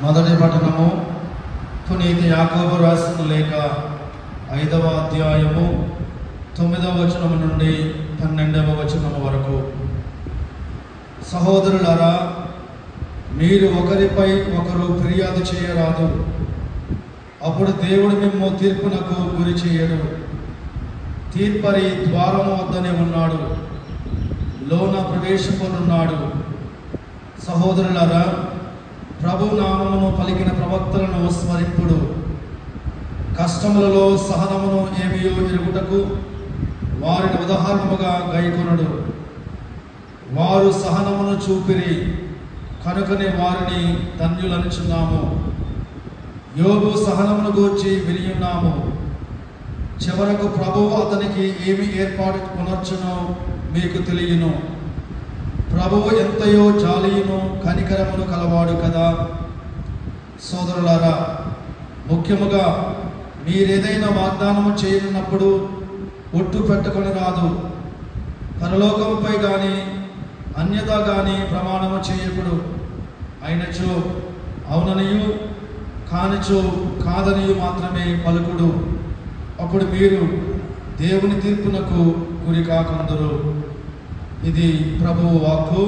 మొదటి పట్టణము పునీత యాకోబు రాసిన లేఖ 5వ అధ్యాయము 9వ వచనము నుండి 12వ వచనము వరకు. సహోదరులారా, మీరు ఒకరిపై ఒకరు ఫిర్యాదు చేయరాదు, అప్పుడు దేవుడు మిమ్ము తీర్పునకు గురి చేయడు. తీర్పరి ద్వారము వద్దనే ఉన్నాడు, లోన ప్రవేశింపనున్నాడు. సహోదరులారా, ప్రభు నామమును పలికిన ప్రవక్తలను స్మరింపుడు. కష్టములలో సహనమును ఏమియో ఎరుగుటకు వారిని ఉదాహరణముగా గైకొనడు. వారు సహనమును చూపిరి కనుకనే వారిని ధన్యులనుచున్నాము. యోబు సహనమును గూర్చి వినియున్నాము. చివరకు ప్రభువు అతనికి ఏమి ఏర్పాటు కొనర్చునో మీకు తెలియను. ప్రభువు ఎంతయో జాలియును కనికరమును కలవాడు కదా. సోదరులారా, ముఖ్యముగా మీరేదైనా వాగ్దానము చేయనున్నప్పుడు ఒట్టు పెట్టుకొని రాదు. పరలోకముపై కానీ అన్యథా కానీ ప్రమాణము చేయకుడు. అయినచో అవుననియు, కానిచో కాదనియు మాత్రమే పలుకుడు. అప్పుడు మీరు దేవుని తీర్పునకు గురి కాకుందురు. ఇది ప్రభువు వాక్కు.